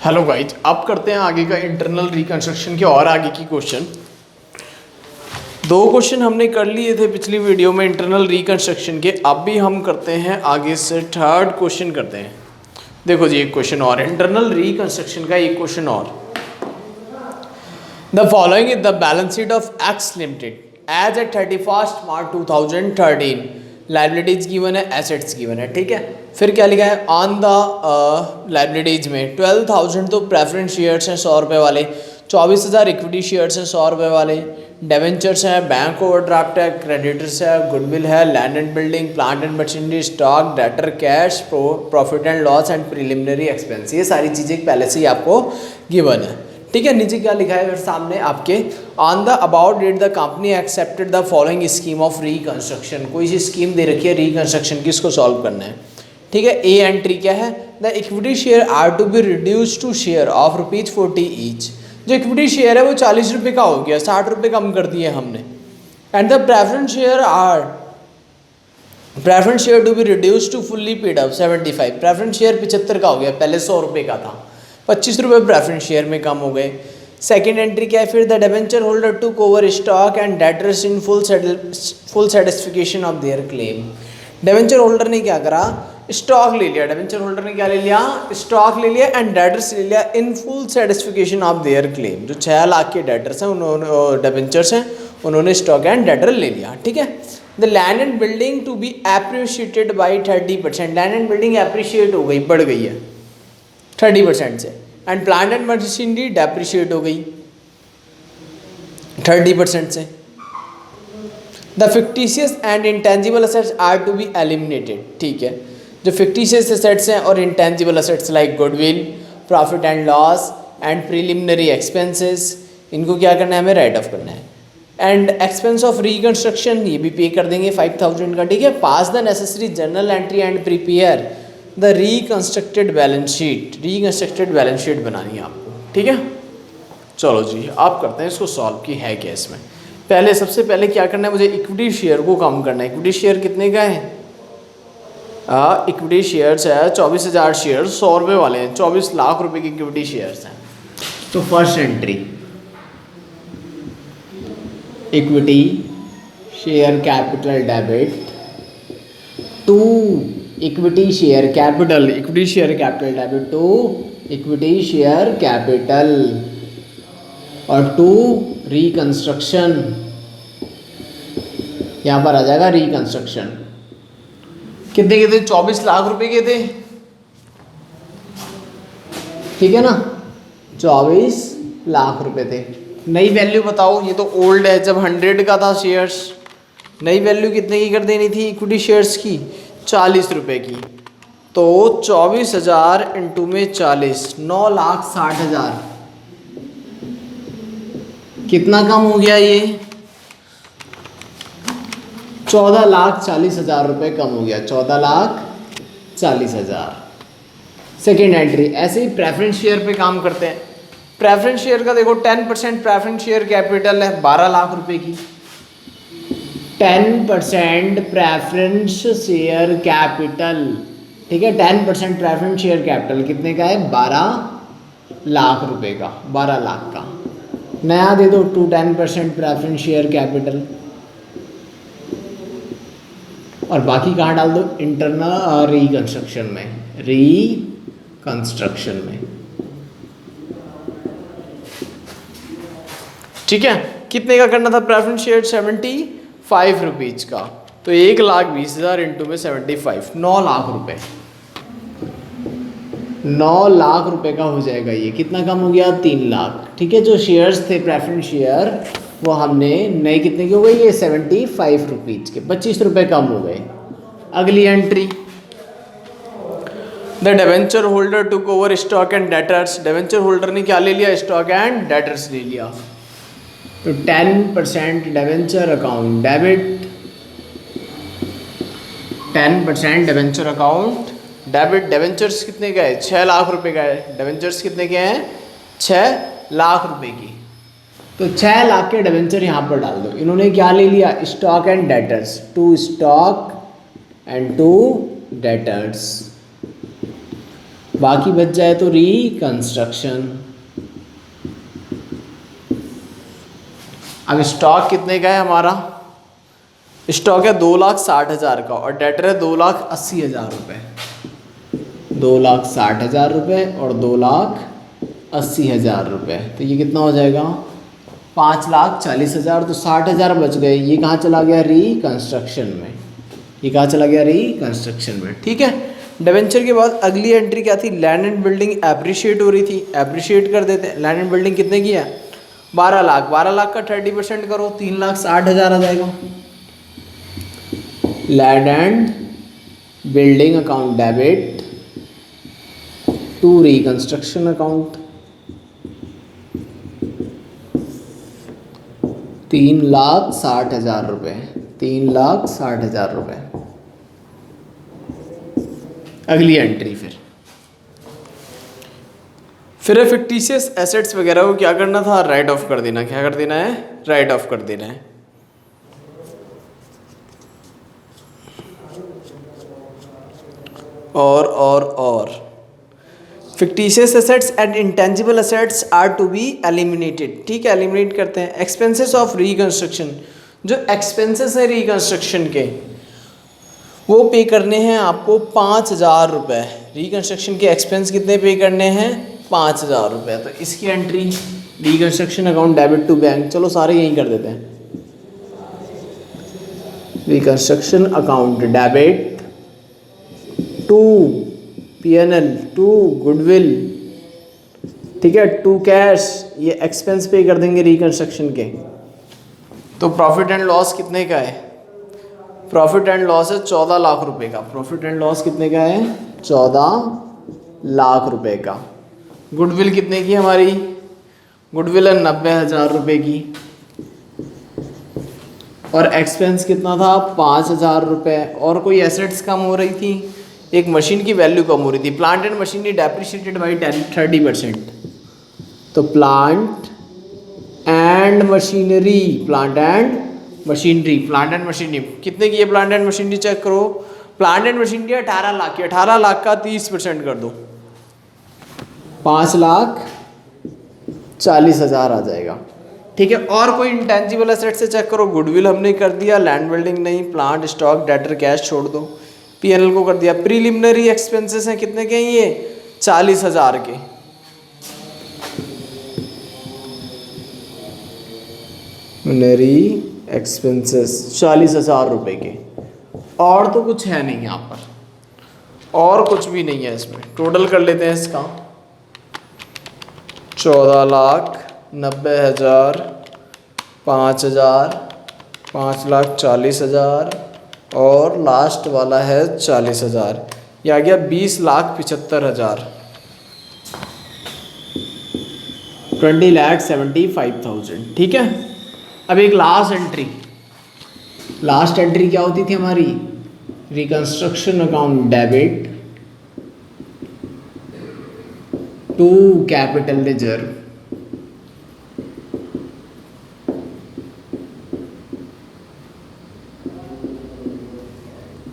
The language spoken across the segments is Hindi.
हेलो गाइज, अब करते हैं आगे का इंटरनल रिकंस्ट्रक्शन के और आगे की क्वेश्चन। दो क्वेश्चन हमने कर लिए थे पिछली वीडियो में इंटरनल रिकंस्ट्रक्शन के। अब भी हम करते हैं आगे से थर्ड क्वेश्चन करते हैं। देखो जी, एक क्वेश्चन और इंटरनल रिकंस्ट्रक्शन का, एक क्वेश्चन और। The following is the balance sheet of X limited as at 31 March 2013। Liabilities given है, एसेट्स गिवन है, ठीक है। फिर क्या लिखा है ऑन द लाइबिलिटीज में 12,000 तो प्रेफरेंस शेयर्स हैं 100 रुपये वाले, 24,000 इक्विटी शेयर्स हैं 100 रुपये वाले, डेवेंचर्स हैं, बैंक ओवरड्राफ्ट है, क्रेडिटर्स है, गुडविल है, land and building, plant and machinery, stock, debtor, cash, profit and loss and preliminary expense. ये सारी चीज़ें पहले से ही आपको गिवन है, ठीक है। नीचे क्या लिखा है फिर सामने आपके, on the about date the company accepted the following scheme of reconstruction. कोई सी स्कीम दे रखी है रिकंस्ट्रक्शन की, इसको सॉल्व करना है, ठीक है। ए एंट्री क्या है, the equity share are to be reduce to share of ₹40 each. जो इक्विटी शेयर है वो 40 रुपये का हो गया, 60 रुपये कम कर दिए हमने। And the preference share to be reduce to fully paid up 75। Preference share 75 का हो गया, पहले 100 रुपये का था, 25 रुपये प्रेफरेंस शेयर में कम हो गए। सेकेंड एंट्री क्या है फिर, the debenture holder took over stock and debtors in full satisfaction of their claim. Debenture holder ने क्या करा, स्टॉक ले लिया। डिबेंचर होल्डर ने क्या ले लिया, स्टॉक ले लिया एंड डेटर्स ले लिया in full satisfaction of their claim. जो 6 लाख के डेटर्स हैं उन्होंने, डिबेंचर्स हैं, उन्होंने स्टॉक एंड डेटर ले लिया, ठीक है। The land and building to be appreciated by 30%। Land and building appreciate हो गई, बढ़ गई है 30% से। And plant and machinery depreciate हो गई 30% से। The fictitious and intangible assets are to be eliminated, ठीक है। जो फिक्टिशियस असेट्स हैं और intangible assets like goodwill, profit and loss and preliminary expenses, इनको क्या करना है, हमें राइट ऑफ करना है। एंड एक्सपेंस ऑफ रिकंस्ट्रक्शन, ये भी पे कर देंगे 5,000 का, ठीक है। Pass the necessary journal entry and prepare the reconstructed balance sheet. Reconstructed balance sheet बनानी है आपको, ठीक है। चलो जी, आप करते हैं इसको सॉल्व, की है क्या इसमें। पहले सबसे पहले क्या करना है, मुझे इक्विटी शेयर को कम करना है। इक्विटी शेयर कितने का है, इक्विटी शेयर्स है 24,000 शेयर 100 रुपये वाले हैं, 24 लाख रुपए की इक्विटी शेयर्स हैं। तो first entry, equity share capital debit to equity share capital, equity share capital debit to equity share capital और टू रिकंस्ट्रक्शन। यहाँ पर आ जाएगा रिकंस्ट्रक्शन। कितने के थे, 24 लाख रुपए के थे, ठीक है ना, 24 लाख रुपए थे। नई वैल्यू बताओ, ये तो ओल्ड है, जब 100 का था शेयर्स, नई वैल्यू कितने की कर देनी थी इक्विटी शेयर्स की, 40 रुपये की। तो 24,000 इंटू में 40, 9,60,000। कितना कम हो गया ये, 14,40,000 रुपये कम हो गया, 14,40,000। सेकेंड एंट्री, ऐसे ही प्रेफरेंस शेयर पे काम करते हैं। प्रेफरेंस शेयर का देखो 10% प्रेफरेंस शेयर कैपिटल है 12 लाख रुपए की। 10% प्रेफरेंस शेयर कैपिटल, ठीक है। 10% प्रेफरेंस शेयर कैपिटल कितने का है, 12 लाख रुपए का, 12 लाख का। नया दे दो टू 10% प्रेफरेंस शेयर कैपिटल और बाकी कहाँ डाल दो, इंटरनल रिकंस्ट्रक्शन में, रिकंस्ट्रक्शन में, ठीक है। कितने का करना था प्रेफरेंस शेयर, 75 रुपीज का। तो 1,20,000 इंटू में 75, 9 लाख रुपए, 9 लाख रुपए का हो जाएगा। ये कितना कम हो गया, 3 लाख, ठीक है। जो शेयर्स थे प्रेफरेंस शेयर वो हमने नए कितने के हो गए, ये 75 रुपीज के, 25 रुपये कम हो गए। अगली entry, the debenture holder took over stock and debtors. Debenture holder ने क्या ले लिया, स्टॉक एंड डेटर्स ले लिया। तो 10% debenture account debit, 10% debenture account debit. Debentures कितने का है, 6 लाख रुपए का है। डिबेंचर्स कितने के हैं, 6 लाख रुपए की। तो 6 लाख के डिबेंचर यहाँ पर डाल दो। इन्होंने क्या ले लिया, stock and debtors, to stock and to debtors. बाकी बच जाए तो रिकंस्ट्रक्शन। अब स्टॉक कितने का है हमारा? स्टॉक है 2,60,000 का और डेटर है 2,80,000 रुपये। 2,60,000 रुपये और 2,80,000 रुपये, तो ये कितना हो जाएगा? 5,40,000। तो 60,000 बच गए। ये कहाँ चला गया? रिकंस्ट्रक्शन में। ये कहाँ चला गया? रिकंस्ट्रक्शन में। ठीक है। डिवेंचर के बाद अगली एंट्री क्या थी? लैंड एंड बिल्डिंग एप्रिशिएट हो रही थी, एप्रिशिएट कर देते हैं। लैंड एंड बिल्डिंग कितने की है? 12 लाख। 12 लाख का 30% करो, 3,60,000 आ जाएगा। Land and building account debit to reconstruction account, 3,60,000 रुपये। 3,60,000 रुपये। अगली एंट्री फिर फिक्टिशियस एसेट्स वगैरह को क्या करना था? राइट ऑफ कर देना। क्या कर देना है? राइट ऑफ कर देना है। और fictitious assets and intangible assets are to be eliminated. ठीक है, एलिमिनेट करते हैं। एक्सपेंसेस ऑफ रिकंस्ट्रक्शन, जो एक्सपेंसेस है रिकंस्ट्रक्शन के वो पे करने हैं आपको 5,000 रुपये। रिकंस्ट्रक्शन के एक्सपेंस कितने पे करने हैं? 5,000 रुपये। तो इसकी entry reconstruction account debit to bank, चलो सारे यहीं कर देते हैं। Reconstruction account debit to P&L, to goodwill, ठीक है, टू कैश, ये एक्सपेंस पे कर देंगे रिकंस्ट्रक्शन के। तो प्रॉफिट एंड लॉस कितने का है? प्रॉफिट एंड लॉस है 14 लाख रुपए का। प्रॉफिट एंड लॉस कितने का है? 14 लाख रुपए का। गुडविल कितने की हमारी? गुडविल है 90,000 रुपये की। और एक्सपेंस कितना था? 5,000 रुपये। और कोई एसेट्स कम हो रही थी, एक मशीन की वैल्यू कम हो रही थी। Plant and machinery depreciated by 30%। तो plant and machinery, plant and machinery कितने की है? प्लांट एंड मशीनरी चेक करो। प्लांट एंड मशीनरी 18 लाख की। 18 लाख का 30% कर दो, 5,40,000 आ जाएगा। ठीक है। और कोई इंटेंजिबल एसेट से चेक करो। गुडविल हमने कर दिया, लैंड बिल्डिंग नहीं, प्लांट, स्टॉक, डेटर, कैश छोड़ दो, P&L को कर दिया। प्रीलिमिनरी एक्सपेंसेस हैं कितने के? ये 40,000 के। प्रीलिमिनरी एक्सपेंसेस 40,000 रुपए के। और तो कुछ है नहीं यहाँ पर, और कुछ भी नहीं है इसमें। टोटल कर लेते हैं इसका, 14,90,000, 5,000, 5,40,000 और लास्ट वाला है 40,000। यह आ गया 20,75,000, 20,75,000। ठीक है। अब एक लास्ट एंट्री क्या होती थी हमारी? Reconstruction account debit to capital reserve.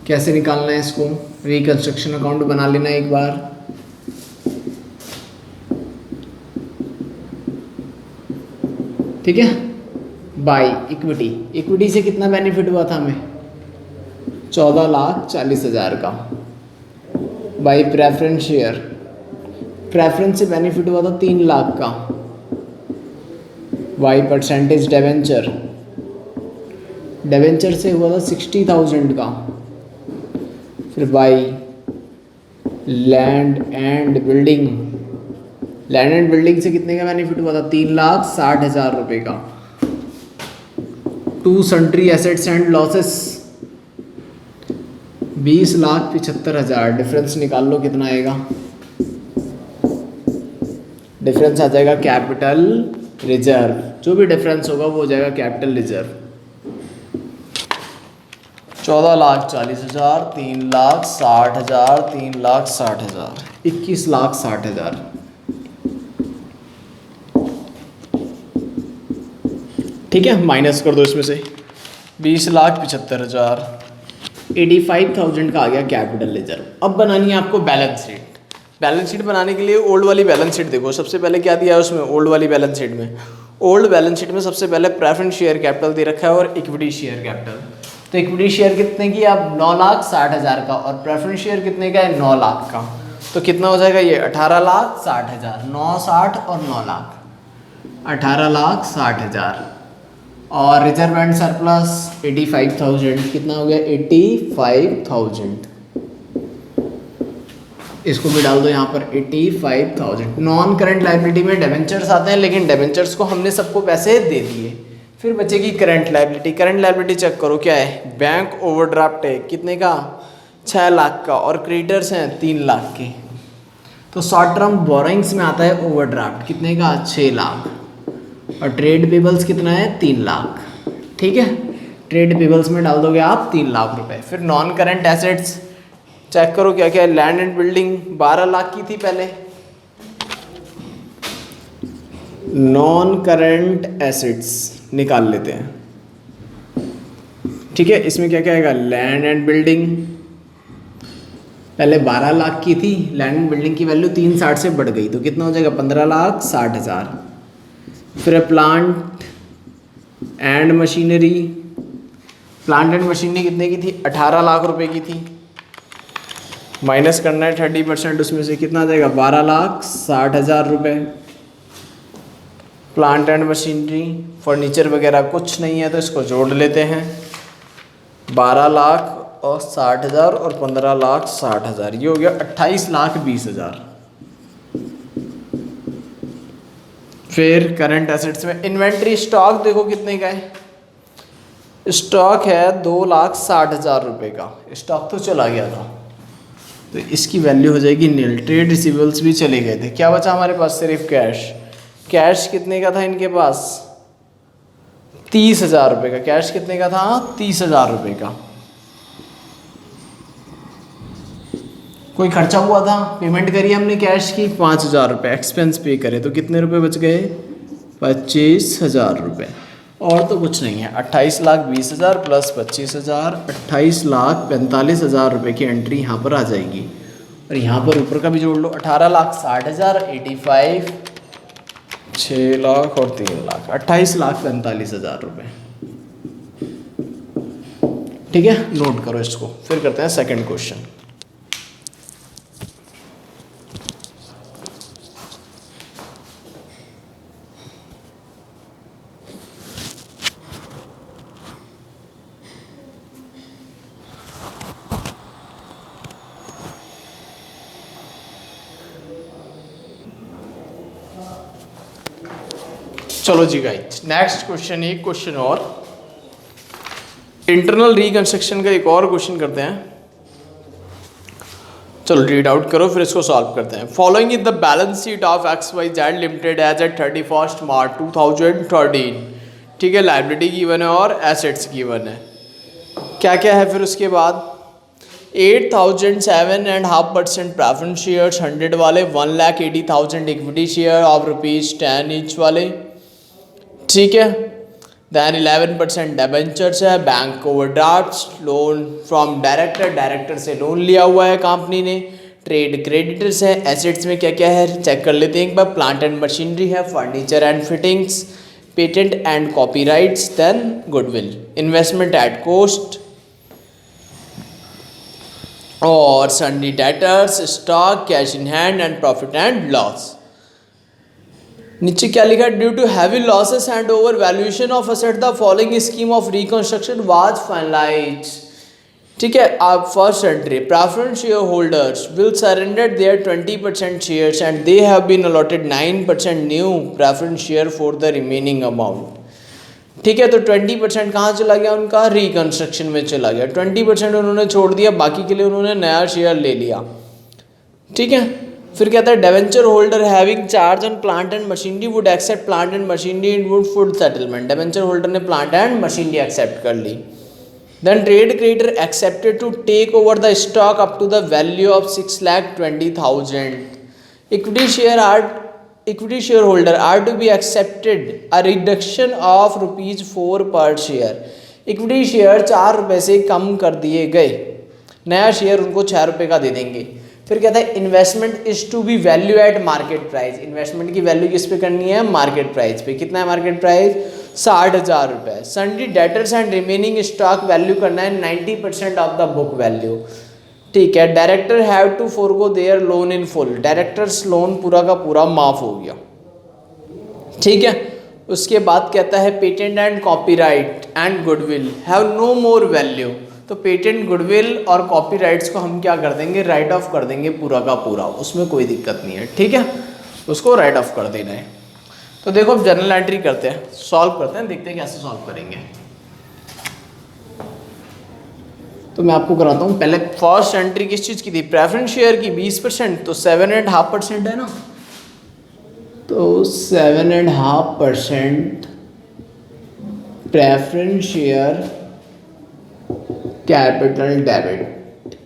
कैसे निकालना है इसको? रिकंस्ट्रक्शन अकाउंट बना लेना एक बार। ठीक है। बाय इक्विटी से कितना बेनिफिट हुआ था हमें? 14,40,000 का। बाय प्रेफरेंस शेयर, प्रेफरेंस से बेनिफिट हुआ था 3 लाख का। बाय परसेंटेज डेवेंचर से हुआ था 60,000 का। फिर बाय लैंड एंड बिल्डिंग से कितने का बेनिफिट हुआ था? 3,60,000 रुपये का। To sundry assets and losses 20,75,000। Difference निकाल लो कितना आएगा? डिफरेंस आ जाएगा कैपिटल रिजर्व। जो भी डिफरेंस होगा वो हो जाएगा कैपिटल रिजर्व। 14,40,000, 3,60,000, 3,60,000, 21,60,000। ठीक है। माइनस कर दो इसमें से 20,75,000, 85,000 का आ गया कैपिटल रिजर्व। अब बनानी है आपको बैलेंस शीट। बैलेंस शीट बनाने के लिए ओल्ड वाली बैलेंस शीट देखो, सबसे पहले क्या दिया है उसमें, ओल्ड वाली बैलेंस शीट में, ओल्ड बैलेंस शीट में सबसे पहले प्रेफरेंस शेयर कैपिटल दे रखा है और इक्विटी शेयर कैपिटल। तो इक्विटी शेयर कितने की, अब 9,60,000 का, और प्रेफरेंस शेयर कितने का है, 9 लाख का। तो कितना हो जाएगा ये, 18,60,000, 9, 60 और 9 लाख, 18,60,000। और रिजर्व एंड सरप्लस 85,000, कितना हो गया, 85,000। इसको भी डाल दो यहाँ पर 85,000। नॉन करंट लाइबिलिटी में डिबेंचर्स आते हैं, लेकिन डिबेंचर्स को हमने सबको पैसे दे दिए। फिर बचेगी current liability. Current liability check करो क्या है, बैंक ओवरड्राफ्ट है कितने का, 6 लाख का, और क्रेडिटर्स हैं 3 लाख के। तो शॉर्ट टर्म बोरोइंग्स में आता है ओवरड्राफ्ट कितने का, 6 लाख, और ट्रेड पेबल्स कितना है, 3 लाख। ठीक है, ट्रेड पेबल्स में डाल दोगे आप 3 लाख रुपए। फिर नॉन करंट एसेट्स चेक करो क्या क्या है, लैंड एंड बिल्डिंग 12 लाख की थी पहले। नॉन करंट एसेट्स निकाल लेते हैं। ठीक है, इसमें क्या क्या आएगा, लैंड एंड बिल्डिंग पहले 12 लाख की थी, लैंड एंड बिल्डिंग की वैल्यू 360 से बढ़ गई, तो कितना हो जाएगा, 15,60,000। फिर plant and machinery, plant and machinery कितने की थी, 18 लाख रुपए की थी। माइनस करना है 30%, उसमें से कितना आ जाएगा, 12,60,000 रुपये। प्लांट एंड मशीनरी, फर्नीचर वगैरह कुछ नहीं है तो इसको जोड़ लेते हैं, 12,60,000 और 15,60,000, ये हो गया 28,20,000। फिर करंट एसेट्स में इन्वेंट्री स्टॉक देखो कितने का है, स्टॉक है 2,60,000 रुपये का, स्टॉक तो चला गया था तो इसकी वैल्यू हो जाएगी नील। ट्रेड रिसीवेबल्स भी चले गए थे, क्या बचा हमारे पास, सिर्फ कैश। कैश कितने का था इनके पास, 30,000 रुपये का। कैश कितने का था, 30,000 रुपये का। कोई खर्चा हुआ था, पेमेंट करी हमने कैश की 5,000 रुपये, एक्सपेंस पे करे तो कितने रुपए बच गए, 25,000 रुपये। और तो कुछ नहीं है, 28,20,000 प्लस 25,000, 28,45,000 रुपये की एंट्री यहाँ पर आ जाएगी। और यहाँ पर ऊपर का भी जोड़ लो, 18,60,000, 85, 6 लाख और 3 लाख, 28,45,000 रुपये। ठीक है, नोट करो इसको। फिर करते हैं सेकंड क्वेश्चन। चलो जी गाइस, नेक्स्ट क्वेश्चन, एक क्वेश्चन और इंटरनल रिकंस्ट्रक्शन का एक और क्वेश्चन करते हैं। चलो रीड आउट करो फिर इसको सॉल्व करते हैं। Following is the balance sheet of XYZ limited as at 31 March 2013। ठीक है, लाइबिलिटी गिवन है और एसेट्स गिवन है। क्या क्या है फिर उसके बाद, 8,007.5% प्रेफरेंस शेयर्स 100 वाले, 1,80,000 इक्विटी शेयर ऑफ ₹10 ईच वाले। ठीक है, दैन 11% डिबेंचर्स है, bank overdraft, loan from director, director से लोन लिया हुआ है कंपनी ने, ट्रेड क्रेडिटर्स है। एसेट्स में क्या क्या है चेक कर लेते हैं एक बार। प्लांट एंड मशीनरी है, furniture and fittings, patent and copyrights, then goodwill. Investment at cost और sundry debtors, stock, cash in hand and profit and loss. नीचे क्या लिखा है, due to heavy losses and over valuation of asset the following scheme of reconstruction was finalised. ठीक है, आप first entry, preference share holders will surrender their 20% shares and they have been allotted 9% new preference share for the remaining amount. ठीक है, तो 20% कहाँ चला गया उनका, रिकंस्ट्रक्शन में चला गया। 20% उन्होंने छोड़ दिया, बाकी के लिए उन्होंने नया शेयर ले लिया। ठीक है, फिर कहता है debenture holder having charge on plant and machinery would accept plant and machinery in would full settlement. Debenture holder ने प्लांट एंड मशीनरी एक्सेप्ट कर ली। Then trade creditor accepted to take over the stock up to the value of 6,20,000। Equity share holder are to be accepted a reduction of ₹4 per share. Equity share 4 रुपये से कम कर दिए गए, नया शेयर उनको 6 रुपये का दे देंगे। फिर कहता है investment is to be value at market price, investment की वैल्यू किस पे करनी है, मार्केट प्राइस पे। कितना है मार्केट प्राइस, 60,000 रुपये। Sundry debtors and remaining stock value करना है 90% ऑफ द बुक वैल्यू, ठीक है। Director have to forgo their loan in full, directors loan पूरा का पूरा माफ हो गया, ठीक है। उसके बाद कहता है patent and copyright and goodwill have no more value, तो पेटेंट, गुडविल और कॉपीराइट्स को हम क्या कर देंगे, राइट ऑफ कर देंगे पूरा का पूरा, उसमें कोई दिक्कत नहीं है, ठीक है, उसको राइट ऑफ कर देना है। तो देखो अब जर्नल एंट्री करते हैं, सॉल्व करते हैं, देखते हैं कैसे सॉल्व करेंगे। तो मैं आपको कराता हूँ। पहले फर्स्ट एंट्री किस चीज़ की थी, प्रेफरेंस शेयर की 20%, तो 7.5% है ना, तो 7.5% प्रेफरेंस शेयर कैपिटल डेबिट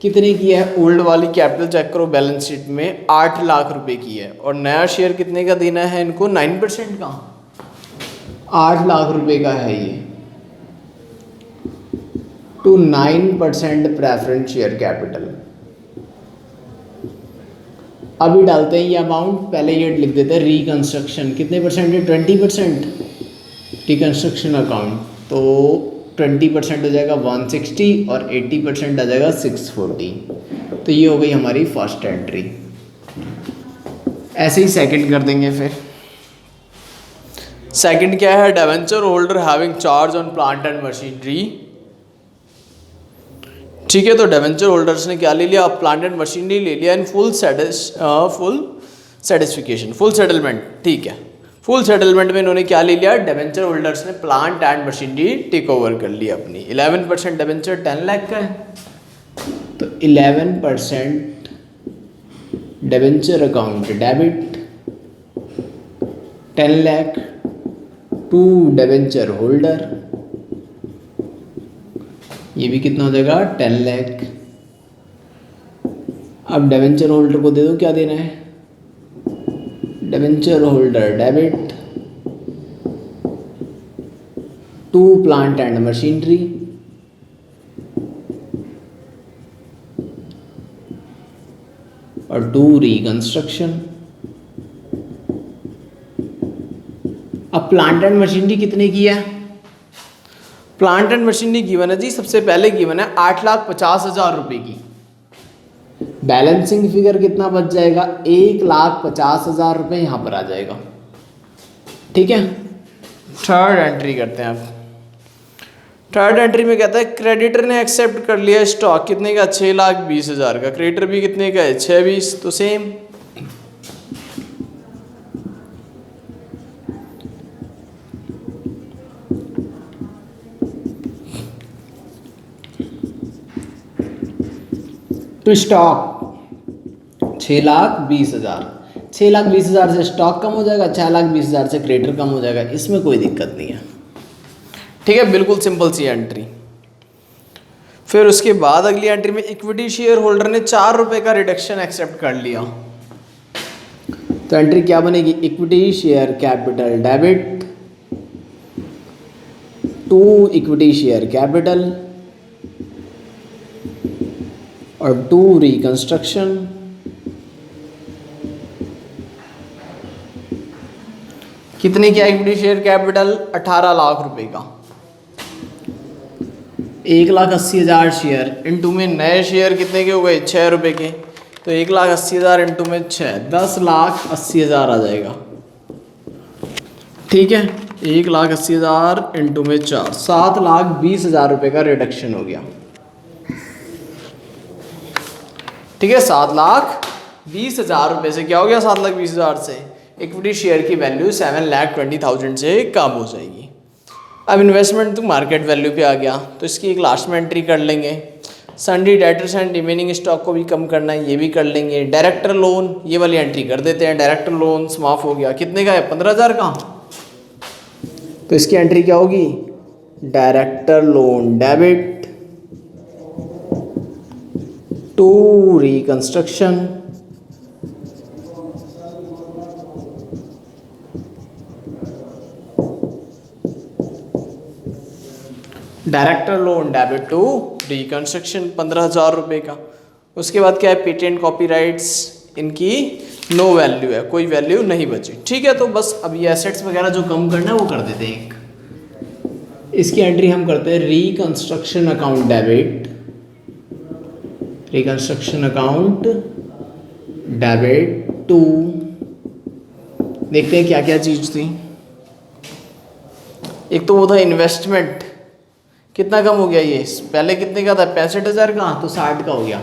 कितने की है, ओल्ड वाली कैपिटल चेक करो बैलेंस शीट में 8 लाख रुपए की है, और नया शेयर कितने का देना है इनको, 9% का, 8 लाख रुपए का है ये, टू 9% प्रेफरेंस शेयर कैपिटल। अभी डालते हैं ये अमाउंट, पहले ये लिख देते हैं रिकंस्ट्रक्शन, कितने परसेंट है, 20% रिकंस्ट्रक्शन अकाउंट, तो 20% हो जाएगा 160 और 80% आ जाएगा 640। तो ये हो गई हमारी फर्स्ट एंट्री। ऐसे ही सेकंड कर देंगे। फिर सेकंड क्या है, debenture holder having charge on plant and machinery, ठीक है। तो डिवेंचर होल्डर्स ने क्या ले लिया, प्लांट एंड मशीनरी ले लिया in full satisfaction, full settlement, ठीक है। फुल सेटलमेंट में इन्होंने क्या ले लिया, डिवेंचर होल्डर्स ने plant and machinery take over कर लिया अपनी। 11% डिवेंचर 10 लाख का है, तो 11% debenture account debit, 10 lakh to debenture holder, ये भी कितना हो जाएगा, 10 लाख। अब डिवेंचर होल्डर को दे दो, क्या देना है, debenture holder debit to plant and machinery, और टू रिकंस्ट्रक्शन। अब प्लांट एंड मशीनरी कितने की है, प्लांट एंड मशीनरी गिवन है जी, सबसे पहले गिवन है 8,50,000 रुपए की। बैलेंसिंग फिगर कितना बच जाएगा, 1,50,000 रुपये यहाँ पर आ जाएगा, ठीक है। थर्ड एंट्री करते हैं अब। थर्ड एंट्री में कहता है क्रेडिटर ने एक्सेप्ट कर लिया स्टॉक, कितने का, 6,20,000 का, क्रेडिटर भी कितने का है, 6,20, तो सेम। तो स्टॉक 6,20,000, 6,20,000 से स्टॉक कम हो जाएगा, 6,20,000 से क्रेडिटर कम हो जाएगा, इसमें कोई दिक्कत नहीं है, ठीक है, बिल्कुल सिंपल सी एंट्री। फिर उसके बाद अगली एंट्री में इक्विटी शेयर होल्डर ने 4 रुपए का रिडक्शन एक्सेप्ट कर लिया, तो एंट्री क्या बनेगी, equity share capital debit to equity share capital और टू रिकंस्ट्रक्शन। कितने की इक्विटी शेयर कैपिटल, 18 लाख रुपए का, 1,80,000 शेयर इंटू में नए शेयर कितने के हो गए, 6 रुपए के, तो 1,80,000 इंटू में 6, 10,80,000 आ जाएगा, ठीक है। 1,80,000 इंटू में 4, 7,20,000 रुपये का रिडक्शन हो गया, ठीक है। 7,20,000 रुपये से क्या हो गया, 7,20,000 से इक्विटी शेयर की वैल्यू 7,20,000 से कम हो जाएगी। अब इन्वेस्टमेंट तो मार्केट वैल्यू पे आ गया, तो इसकी एक लास्ट में एंट्री कर लेंगे। सन्डी डेटर्स एंड रिमेनिंग स्टॉक को भी कम करना है, ये भी कर लेंगे। डायरेक्टर लोन, ये वाली एंट्री कर देते हैं, डायरेक्टर लोन माफ हो गया, कितने का है, 15,000 का, तो इसकी एंट्री क्या होगी, director loan debit to reconstruction director loan debit to reconstruction 15,000 रुपये का। उसके बाद क्या है, पेटेंट कॉपीराइट्स, इनकी नो वैल्यू है, कोई वैल्यू नहीं बची। ठीक है, तो बस अब ये एसेट्स वगैरह जो कम करना है वो कर देते हैं। एक इसकी एंट्री हम करते हैं reconstruction account debit, reconstruction account debit to, देखते हैं क्या क्या चीज़ थी। एक तो वो था इन्वेस्टमेंट, कितना कम हो गया ये, पहले कितने का था 65,000 का, तो 60 का हो गया।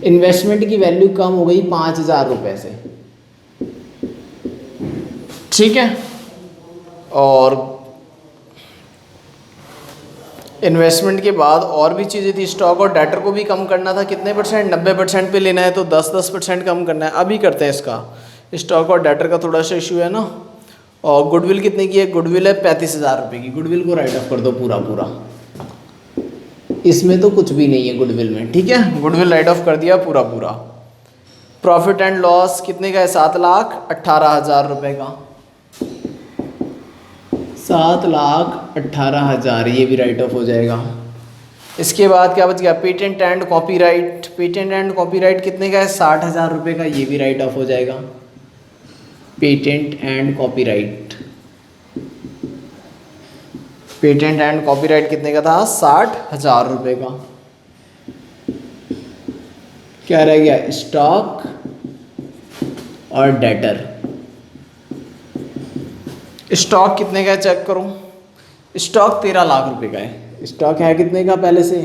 इन्वेस्टमेंट की वैल्यू कम हो गई 5,000 रुपये से। ठीक है, और इन्वेस्टमेंट के बाद और भी चीज़ें थी, स्टॉक और डेटर को भी कम करना था। कितने परसेंट, 90% पे लेना है तो 10% कम करना है। अभी करते हैं इसका, स्टॉक और डेटर का थोड़ा सा इशू है ना। और गुडविल कितने की है, गुडविल है 35,000 रुपये की। गुडविल को राइट ऑफ कर दो पूरा पूरा, इसमें तो कुछ भी नहीं है गुडविल में। ठीक है, गुडविल राइट ऑफ कर दिया पूरा पूरा। प्रॉफिट एंड लॉस कितने का है, 7,18,000 रुपये का, 7,18,000, ये भी राइट ऑफ हो जाएगा। इसके बाद क्या बच गया, patent and copyright, patent and copyright कितने का है, 60,000 रुपये का, ये भी राइट ऑफ हो जाएगा। Patent and copyright, patent and copyright कितने का था, 60,000 रुपये का। क्या रह गया, स्टॉक और डेटर। स्टॉक कितने का है चेक करो, स्टॉक 13 लाख रुपए का है। स्टॉक है कितने का, पहले से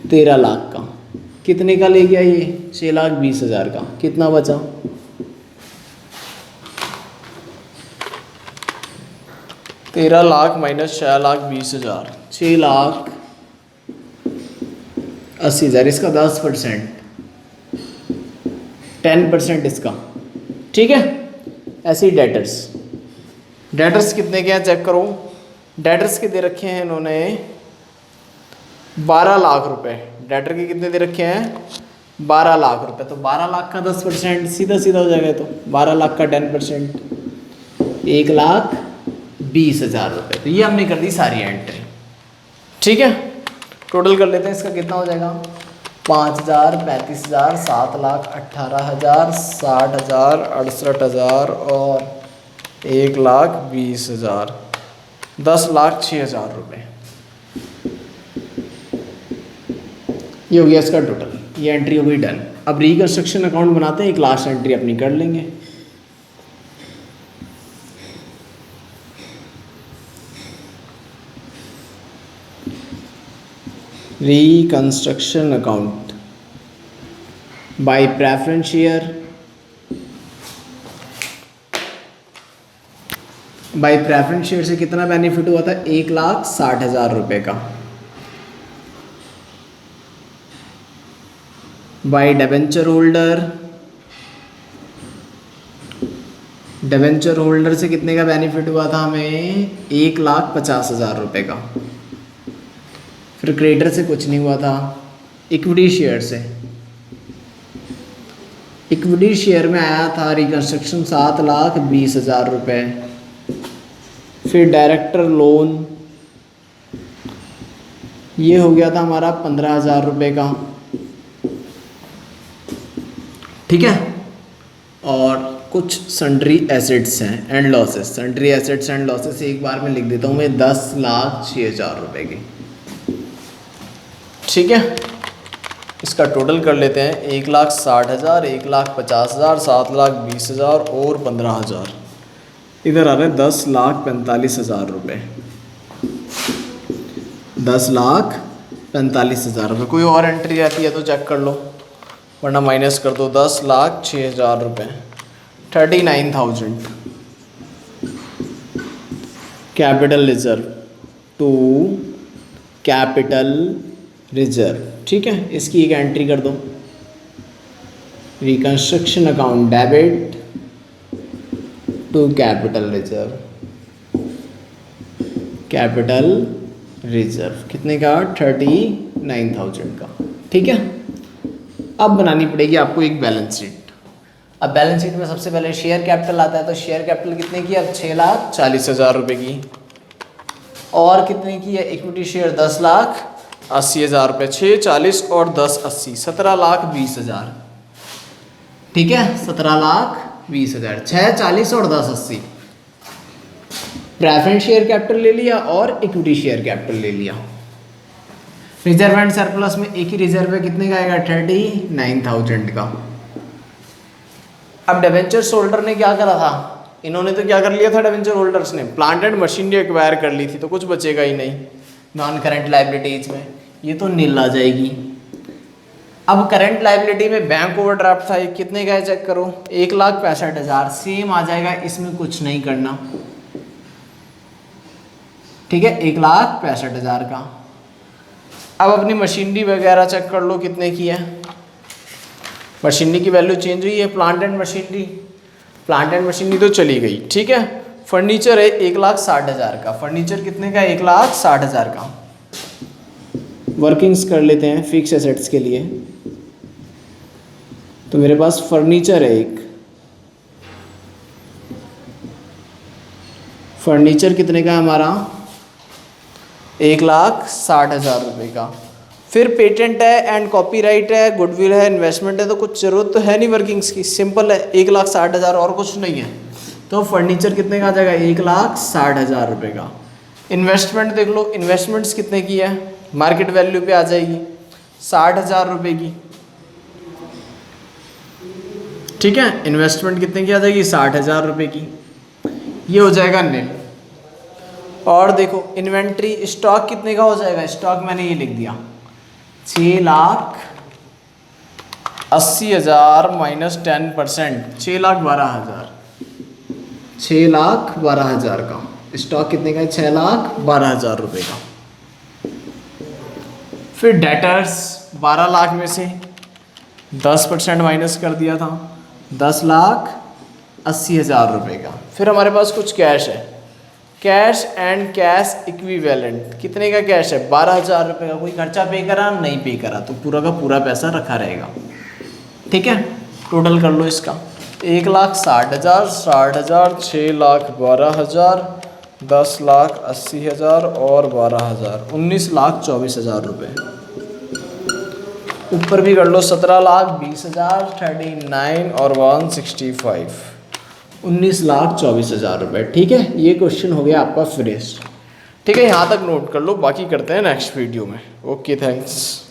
13 लाख का। कितने का ले गया ये, 6,20,000 का। कितना बचा, 13 लाख माइनस 6,20,000, 6,80,000। इसका 10%, 10% इसका। ठीक है, ऐसे ही डेटर्स, डेटर्स कितने के हैं चेक करो। डेटर्स के दे रखे हैं इन्होंने 12 लाख रुपए। डेटर के कितने दे रखे हैं, 12 लाख रुपए। तो 12 लाख का 10% सीधा सीधा हो जाएगा। तो 12 लाख का 10%, 1,20,000 रुपये। तो ये हमने कर दी सारी एंट्री। ठीक है, टोटल कर लेते हैं इसका, कितना हो जाएगा, 5,000, 35,000, 7,18,000, 60,000, 68,000 और 1,20,000, 10,06,000 रुपये। ये हो गया इसका टोटल, ये एंट्री हो गई डन। अब रिकंस्ट्रक्शन अकाउंट बनाते हैं, एक लास्ट एंट्री अपनी कर लेंगे। Reconstruction account by preference share, by preference share से कितना बेनिफिट हुआ था, 1,60,000 रुपये का। By debenture holder, debenture holder से कितने का बेनिफिट हुआ था हमें, 1,50,000 रुपये का। फिर क्रेडिटर से कुछ नहीं हुआ था। इक्विटी शेयर से, इक्विटी शेयर में आया था रिकंस्ट्रक्शन 7,20,000 रुपये। फिर डायरेक्टर लोन, ये हो गया था हमारा 15,000 रुपये का। ठीक है, और कुछ सन्ड्री एसेट्स हैं and losses. Sundry assets and losses एक बार में लिख देता हूँ मैं, 10,06,000 रुपये की। ठीक है, इसका टोटल कर लेते हैं, 1,60,000, 1,50,000, 7,20,000 और 15,000। इधर आ रहे हैं 10,45,000 रुपये, 10,45,000 रुपये। कोई और एंट्री रहती है तो चेक कर लो, वरना माइनस कर दो। 10,06,000 रुपये, 39,000 capital reserve to capital reserve. ठीक है, इसकी एक एंट्री कर दो, reconstruction account debit to capital reserve, capital reserve कितने का, 39,000 का। ठीक है, अब बनानी पड़ेगी आपको एक बैलेंस शीट। अब बैलेंस शीट में सबसे पहले शेयर कैपिटल आता है, तो शेयर कैपिटल कितने की, अब 6,40,000 रुपये की। और कितने की है, इक्विटी शेयर 10,00,000 80,000 रुपये, 6, 40 और 10, 80, 17,20,000। ठीक है, 17,20,000, 6, 40 और 10, 80। प्रेफरेंस शेयर कैपिटल ले लिया और इक्विटी शेयर कैपिटल ले लिया। रिजर्व एंड सरप्लस में एक ही रिजर्व है, कितने का आएगा? 39,000 का। अब डिबेंचर होल्डर ने क्या करा था? इन्होंने तो क्या कर लिया था डिबेंचर होल्डर्स ने? प्लांट एंड मशीनरी एक्वायर कर ली थी, तो कुछ बचेगा ही नहीं नॉन करंट लाइबिलिटीज में, ये तो नील आ जाएगी। अब करंट लाइबिलिटी में बैंक ओवरड्राफ्ट था, ये कितने का है चेक करो? 1,65,000, सेम आ जाएगा, इसमें कुछ नहीं करना। ठीक है, 1,65,000 का। अब अपनी मशीनरी वगैरह चेक कर लो कितने की है। मशीनरी की वैल्यू चेंज हुई है, प्लांट एंड मशीनरी तो चली गई। ठीक है, फर्नीचर है 1,60,000 का। फर्नीचर कितने का? 1,60,000 का। वर्किंग्स कर लेते हैं फिक्स एसेट्स के लिए। तो मेरे पास फर्नीचर है एक, फर्नीचर कितने का है हमारा? 1,60,000 रुपये का। फिर पेटेंट है एंड कॉपीराइट है, गुडविल है, इन्वेस्टमेंट है, तो कुछ ज़रूरत तो है नहीं वर्किंग्स की, सिंपल है। 1,60,000 और कुछ नहीं है, तो फर्नीचर कितने का आ जाएगा? 1,60,000 रुपये का। इन्वेस्टमेंट देख लो, इन्वेस्टमेंट्स कितने की है? मार्केट वैल्यू पे आ जाएगी 60,000 रुपये की। ठीक है, इन्वेस्टमेंट कितने की आ जाएगी? 60,000 रुपये की। ये हो जाएगा नेट। और देखो इन्वेंट्री स्टॉक कितने का हो जाएगा? स्टॉक मैंने ये लिख दिया 6,80,000 माइनस 10%, 6,12,000। 6,12,000 का स्टॉक कितने का है? 6,12,000 रुपये का। फिर डेटर्स 12 लाख में से 10% माइनस कर दिया था, 10,80,000 रुपये का। फिर हमारे पास कुछ कैश है, कैश एंड कैश इक्विवेलेंट। कितने का कैश है? 12,000 रुपये का। कोई खर्चा पे करा? नहीं पे करा, तो पूरा का पूरा पैसा रखा रहेगा। ठीक है, टोटल कर लो इसका। 1,60,000, 60,000, 6,12,000, 10,80,000 और 12,000, 19,24,000 रुपये। ऊपर भी कर लो 17,20,000, 39 और 165, 19,24,000 रुपये। ठीक है, ये क्वेश्चन हो गया आपका फिनिश। ठीक है, यहाँ तक नोट कर लो, बाकी करते हैं नेक्स्ट वीडियो में। Okay, thanks.